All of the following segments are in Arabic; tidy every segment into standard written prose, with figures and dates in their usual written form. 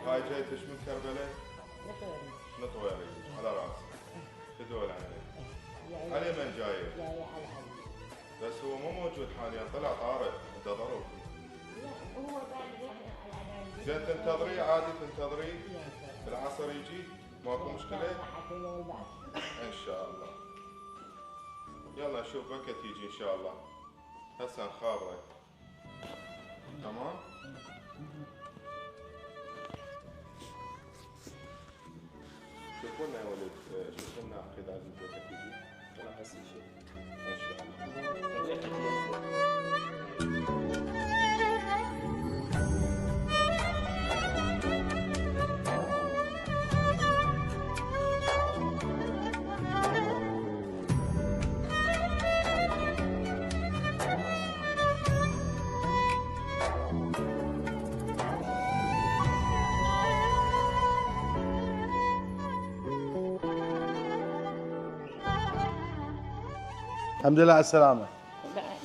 هاي جايتش من كربلاء؟ نطوري. نطويري على راسي. تدول علي. علي من جايه؟ جاية على علي. بس هو مو موجود حاليا، طلع طارق انتظروه. لا هو بعد رحنا على العنان. زين تنتظريه عادي تنتظريه؟ بالعصر يجي؟ ماكو مشكلة؟ حتى لو البعض. ان شاء الله. يلا نشوف وقت يجي ان شاء الله. هسه نخابره. تمام؟ شوفوا لنا يا ولد، شوفوا لنا اخي لازم وقت يجي. لا هسه شيء. ان شاء الله. الحمد لله على السلامة.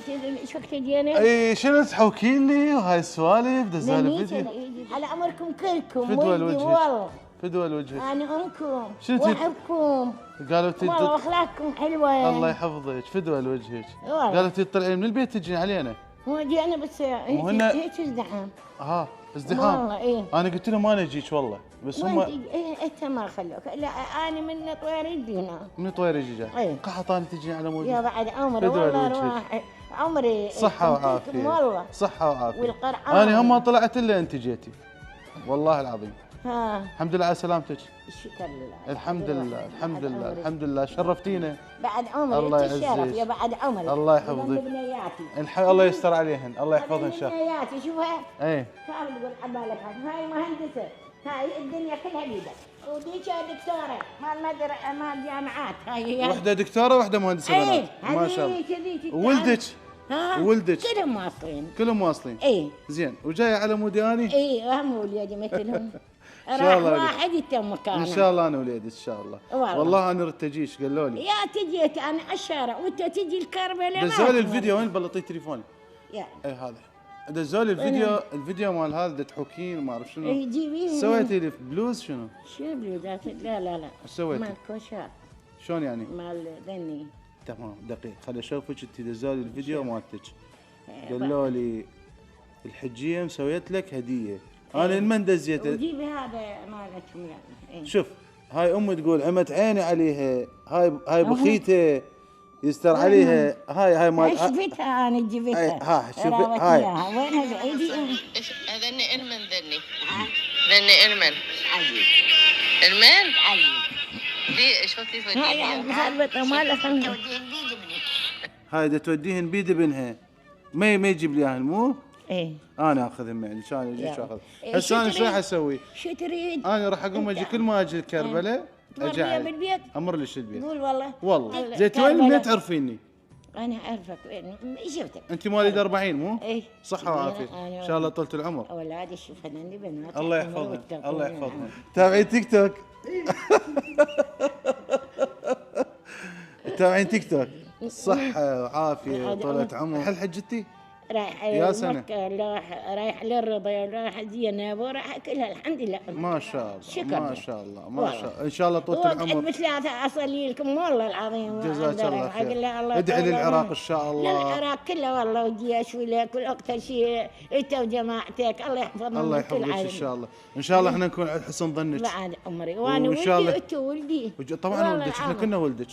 ايش وقت جينا؟ اي شنو تحوكين لي وهاي السوالف دزالي فيديو. على امركم كلكم. فدوى ولدي وجهك. والله. فدوى وجهك. انا امكم شنو واحبكم. قالوا والله اخلاقكم حلوه. الله يحفظك. فدوى وجهك. والله. قالوا تطلعين من البيت تجين علينا. هو جينا بس وهن- هيك ازدحام. ازدحام. والله ايه. انا قلت لهم ما نجيك والله بس هم وانت انت ما خلوك. لا انا من طوير الدينا. من طوير يجي إيه. جاي. قحطاني تجين على يا موجود. بعد عمري فدوى والله وجهك. راح عمري. صحة كنتكم وعافية. والله. صحة وعافية. والقرآن. انا هم ما طلعت الا انت جيتي. والله العظيم. ها الحمد لله على سلامتك. الشكر لله. الحمد لله الحمد بعد لله عمري. الحمد لله شرفتينا. بعد عمري الله انت الشرف يعزك. يا بعد عمري. الله يحفظك. وذنب بنياتي. الله يستر عليهن الله يحفظهن ان شاء الله. بنياتي شوفها. ايه تعال تقول عبالك هاي مهندسة. هاي الدنيا كلها بيدك. وديك دكتورة مال جامعات هاي هي. وحده دكتوره وحده مهندسه ايه بنات ما شاء الله. هذيك وولدك ها وولدك كلهم واصلين. كلهم واصلين. ايه زين وجاي على مودي اني ايه هم ولادي مثلهم. شاء راح الله واحد يتم مكانه. ان شاء الله انا وليدي ان شاء الله. والله انا ردت اجيش قالوا لي يا تجيت انا على الشارع وانت تجي الكربلاء. دزوا لي الفيديو وين بلطي تليفوني. يا اي هذا دزوا لي الفيديو مال هذا تحوكين وما اعرف شنو. ايه جيبيه. سويتي لي بلوز شنو؟ شو بلوزات؟ لا لا لا ايش سويتي؟ مال كوشات شلون يعني؟ مال ذني. تمام دقيق خلي اشوفك انت دزوا لي الفيديو مالتك. قالوا لي الحجيه مسويت لك هديه. انا من دزيت وجيبي هذا مالتهم يعني. إيه. شوف هاي امي تقول عمت عيني عليها هاي بخيته يستر عليها هاي مال شفتها انا جبتها. ها شوفي راوت هاي إياها. وينها بعيدي؟ هذني المن ذني المن عجيب المن عجيب. دي شو كيف هاي مسلبطة ما لها خلق. هاي دا توديهن بيد ابنها ما يجيب لي اياهن مو ايه انا اخذهم يعني شلون اجي يلا. اخذ إيه، هسه انا شو شو راح تريد؟ اسوي؟ شو تريد؟ انا راح اقوم اجي كل ما اجي الكربلاء اجي تمريها علي. بالبيت؟ امر ليش البيت قول والله. والله زين وين منين تعرفيني؟ انا اعرفك وين شفتك. انت مواليد 40 مو؟ ايه صحة وعافية ان شاء الله طولة العمر. اولادي شوف هذني بنات. الله يحفظهم الله يحفظهم. تابعين تيك توك تابعين تيك توك صحة وعافية طولة عمر. هل حجتي؟ رايح يا سنة. مكة رايح للرضا رايح زينب ورايح كلها الحمد لله. ما شاء الله شكراً. ما شاء الله ما شاء الله ان شاء الله طولة العمر. بثلاثة اصلي لكم والله العظيم. جزاك الله حق الله خير. الله ادعي يطول للعراق عمرك. ان شاء الله. للعراق كله والله والجيش ولك والاكثر شيء انت وجماعتك الله يحفظهم. الله من كل يحفظك ان عالم. شاء الله ان شاء الله احنا نكون على حسن ظنك. بعد عمري وانا وإن شاء ولدي الله- وانت ولدي. طبعا والله ولدك احنا العظيم. كنا ولدك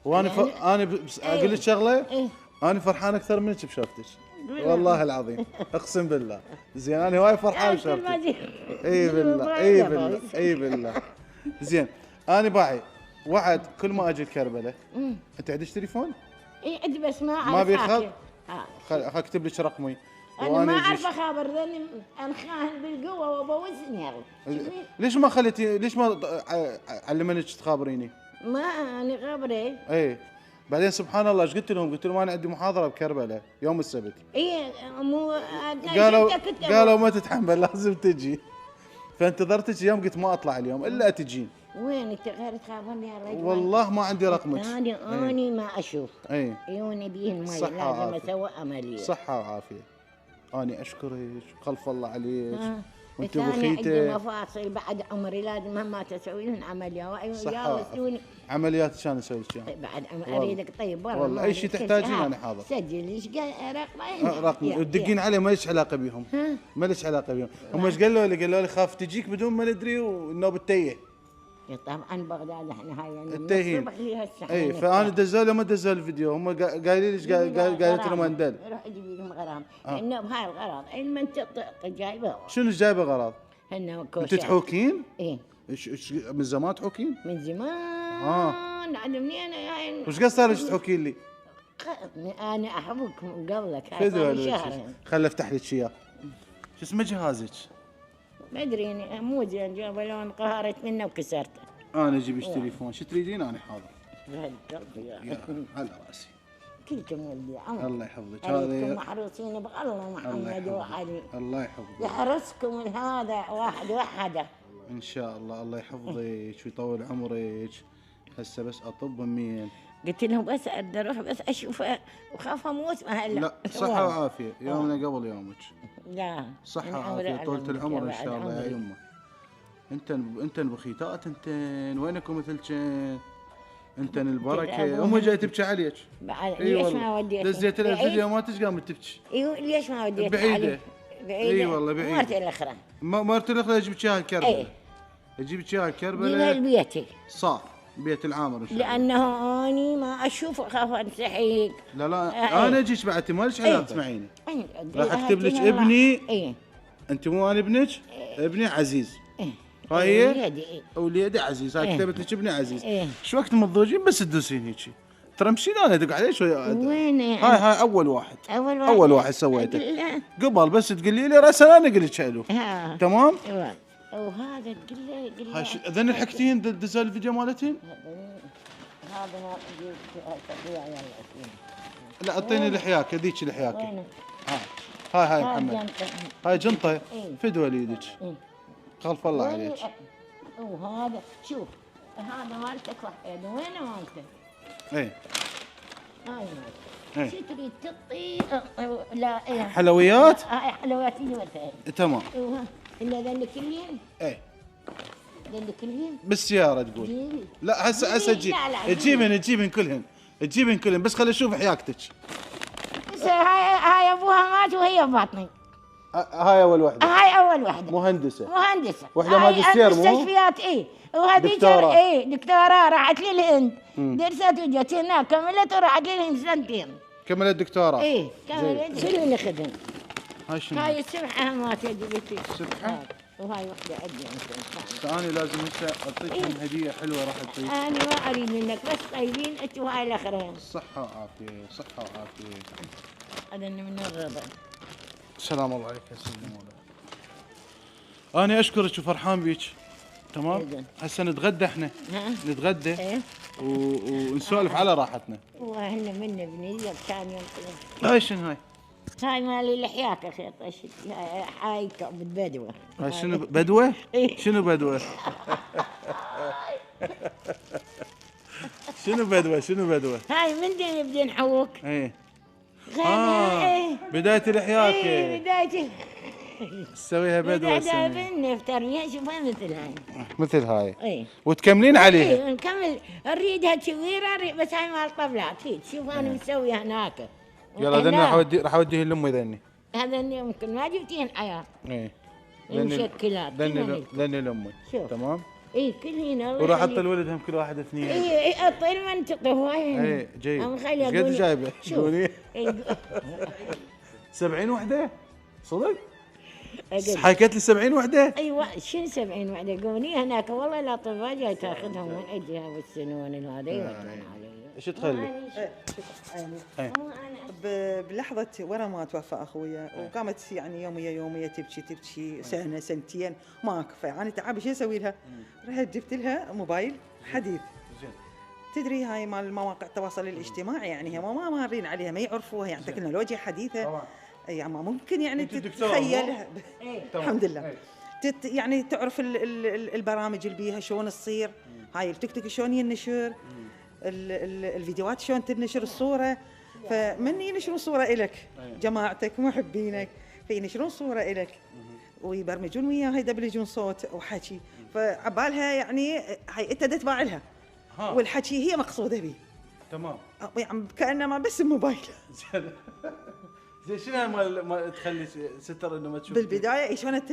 وانا انا اقول لك شغله إيه. انا فرحان اكثر منك بشوفتك والله العظيم اقسم بالله. زين انا وايد فرحان بشوفتك. اي بالله اي بالله اي بالله. زين انا باعي وعد كل ما اجي الكربلاء انت عندك تليفون؟ اي عندي بس ما اعرف. ما بيخاف؟ حاكي. خل اكتب لك رقمي انا ما أجيش. اعرف اخابر ذني انخاهن بالقوه وبوزني يعني. ليش ما خليتي ليش ما علمنك تخابريني؟ ما انا خبري. اي بعدين سبحان الله ايش قلت لهم؟ قلت لهم انا عندي محاضره بكربلاء يوم السبت. اي مو قالوا ما تتحمل لازم تجي. فانتظرتك يوم قلت ما اطلع اليوم الا تجين. وين انت غير تخابرني يا رجل؟ والله ما عندي رقمك. اني ما اشوف. اي عيوني بيه المي صحة لازم وعافية. اسوي عمليه. صحة وعافية. أنا أشكرك خلف الله عليك وانت ثاني عندي بخيته. مفاصل بعد عمري لازم مهما تسوي لهم عمليه صح. ويوصلوني عمليات شلون اسوي لك اياها؟ بعد والله. اريدك طيب والله والله ما اي شيء أريد كل تحتاجين ها، انا حاضر. سجل ايش رقمه رقم تدقين عليه ما ليش علاقه بيهم. ها؟ ما ليش علاقه بيهم. هم ايش قالوا لي؟ قالوا لي خاف تجيك بدون ما ندري والنوبه تيه. طبعا بغداد احنا هاي يعني التهين. هسه اي فانا دزوا لي ما دزوا الفيديو هم قايلين ليش قالت لهم اندل. روح جيبي لهم غرام لانه بهاي الغراض المنطق جايبه شنو ايش جايبه غراض؟ هن انت كوشات تحوكين؟ ايه من زمان تحوكين؟ من زمان عاد منين يعني وش قد صار لك تحوكين لي؟ انا احبك من قبلك هاي فدوى صار لك. شهر خل افتح لك اياه. شو اسمه جهازك؟ ما ادري يعني مو زين جابه لو انقهرت منه وكسرته انا اجيب لك تليفون شو تريدين انا حاضر. بهد قلبي يا على راسي. كلكم ولدي عمر الله يحفظك. عليكم هذا محروسين بالله الله محمد وعلي يحفظك. الله يحفظك. يحرسكم هذا واحد وحده ان شاء الله. الله يحفظك ويطول عمرك. هسه بس اطب مين؟ قلت لهم بس اريد اروح بس اشوفه وخاف اموت ما هلا لا صحة وعافية يومنا قبل يومك. لا صحة من وعافية عمري طولة أعلمك العمر ان بعد شاء الله يا عمري. يمه. انتن بخيتات انتن وينكم مثلكن انتن البركة. تتعبون. امي جاي تبكي عليك. بعد اي ليش ما والله وديت دزيت لها الفيديو مالتك قامت تبكي. ايوه ليش ما وديت بعيدة. علي؟ بعيدة اي والله بعيدة. مرتي الاخرى مرت الاخرى اجيب لك اياها الكربلة. اي اجيب لك اياها جيبها الكربلة. لبيتي صار بيت العامر ان شاء الله. لانه اني ما اشوف اخاف انسحق لا لا إيه. انا اجيك بعد ما ليش علاقه تسمعيني. راح راح اكتب لك ابني. اي انت مو انا ابنك. ابني عزيز. إيه. هاي وليدي إيه. وليدي عزيز. هاي إيه. كتبت لك ابني عزيز. إيه. شو وقت متزوجين بس تدوسين هيك. ترى مشينا انا ادق عليه شوي. وين يعني؟ هاي اول واحد. اول واحد سويته. لا. قبل بس تقولي لي راسا انا اقول لك حلو. ها تمام. ايوه وهذا تقول له هاي اذن الحكتين دزال الفيديو مالتين. هذا ما تبيع يلا لا اعطيني لحياك هذيك لحياك. وين هاي محمد. جنطة. هاي جنطه إيه. فدوى ليدك. إيه. خلف الله وين عليك. وهذا شوف هذا مالتك وحيد وين مالتك؟ ايه هاي إيه. مالتك شو تريد تطي لا ايه حلويات. هاي حلويات اللي مثلا تمام. ايوه الا ذا كلين ايه ذا كلين بالسياره تقول. جيبي لا هسه تجيب. لا، تجيبين كلهن بس خلي اشوف حياكتك. هاي ابوها مات وهي ببطني هاي اول وحده. هاي اول وحده مهندسه. مهندسه وحدة هاي ماجستير مو؟ المستشفيات اي وهذيك دكتوراه. اي دكتوراه راحت للهند درست وجت هناك كملت وراحت للهند سنتين كملت دكتوراه. اي كملت شنو نخدم هاي شنو؟ هاي السبحه مات يا جبتي سبحة؟ وهاي وحده عندي انت انا لازم هسه اعطيكم هديه حلوه راح تعطيك. انا ما اريد منك بس طيبين انت وهاي الاخرين صحه وعافيه صحه وعافيه. هذا من الرضا السلام الله عليك يا سيدي مولاي. انا اشكرك وفرحان بيك. تمام. إذن. هسه نتغدى احنا. ها نتغدى ايه ونسولف على راحتنا. وهن من ابني كان ينقذ هاي شنو هاي؟ هاي مالي لحياك اخي طشت هاي بالبدوه هاي شنو بدوه؟ إيه. شنو بدوه؟ شنو بدوه؟ هاي من دين يبدي نحوك ايه ايه بداية الحياك. ايه بدايتي تسويها بدوه بداية السنة. بالنفتر فيها شوفها مثل هاي مثل هاي. ايه وتكملين عليها. ايه نكمل نريدها كبيرة بس هاي مال طبلات هيك شوف انا مسويها هناك يلا ذني راح اوديه لامي ذني. هذا يمكن ما جبتين عيار ايه المشكلات ذني لامي. شوف. تمام. ايه كل هنا وراح اعطي الولدهم كل واحد اثنين. ايه اعطي المنطقة هواي ايه جيد. أم ايش خلي قد أقول- جايبه؟ شوف. قولي إيه، 70 وحده؟ صدق؟ أقول. حكيت لي 70 وحده؟ ايوه شنو 70 وحده قوني هناك والله الاطباء جاي تاخذهم من اجها والسنون هذا يودون علي ايش تخلي؟ يعني بلحظة ورا ما توفى أخويا وقامت يعني يومية تبكي سنة سنتين ما أكفى أنا تعب شو أسوي لها؟ رحت جبت لها موبايل حديث. تدري هاي مال مواقع التواصل الاجتماعي يعني هم ما مارين عليها ما يعرفوها يعني تكنولوجيا حديثة. طبعا. أي ما ممكن يعني أنت دكتورة تتخيلها. إيه. الحمد لله. يعني تعرف البرامج اللي بيها شلون تصير هاي التيك توك شلون ينشر الفيديوهات شلون تنشر الصورة فمن ينشرون صورة إلك جماعتك محبينك فينشرون صورة إلك ويبرمجون وياها يدبلجون صوت وحكي، فعبالها يعني هاي انت تباع لها والحكي هي مقصوده به. تمام. يعني كانما بس الموبايل. زين شنو ما تخلي ستر انه ما تشوف؟ بالبدايه شلون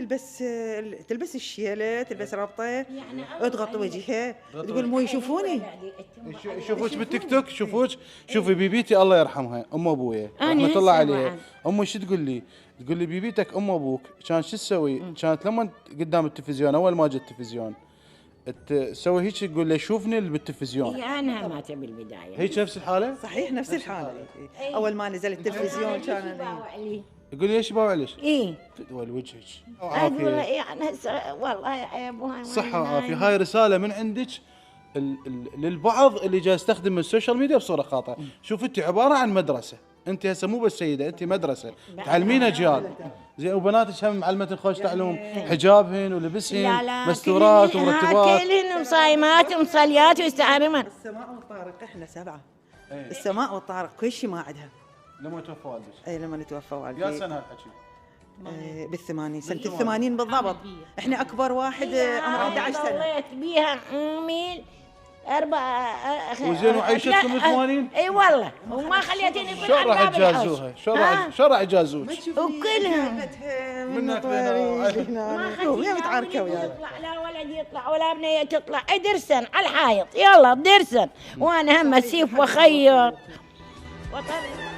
تلبس الشيله، تلبس رابطه، يعني تغطي وجهها، تقول مو يشوفوني. يشوفوك بالتيك توك، يشوفوك. شوفي بيبيتي الله يرحمها ام ابويا أنا رحمه الله هسه عليها، بعد. امي شو تقول لي؟ تقول لي بيبيتك ام ابوك كانت شو تسوي؟ كانت لما قدام التلفزيون اول ما جت التلفزيون تسوي هيك، تقول له شوفني بالتلفزيون. هي انا ماتت بالبدايه. هيك نفس الحاله؟ صحيح نفس الحاله. اول ما نزل التلفزيون كان يقول لي ايش باوع ليش؟ اي تدول وجهك. اقول له يعني هسه والله عيب وهاي صحة وعافية. هاي رسالة من عندك للبعض اللي جاي يستخدم السوشيال ميديا بصورة خاطئة. شوف انت عبارة عن مدرسة، انت هسه مو بس سيدة، انت مدرسة تعلمين اجيال. زين وبناتك هم معلمة خوش تعلم حجابهن ولبسهن مستورات ومرتبات. كلهن مصايمات ومصليات ويستعرمن. السماء والطارق احنا 7. السماء والطارق كل شيء ما عندها. لما توفى والدك؟ اي لما نتوفى والدي. يا سنة هالحكي؟ بال80 سنة ال80 بالضبط. احنا اكبر واحد عمره 11 سنة. ضليت بيها عامل 4. وزين وعيشتكم 80؟ اي والله وما خليتني في شو راح تجازوها؟ شو راح يجازوك؟ وكلهم منك لهنا ويا متعاركه وياي. يطلع لا ولد يطلع ولا بنيه تطلع ادرسن على الحائط يلا بدرسن وانا هم اسيف وخيط وطلع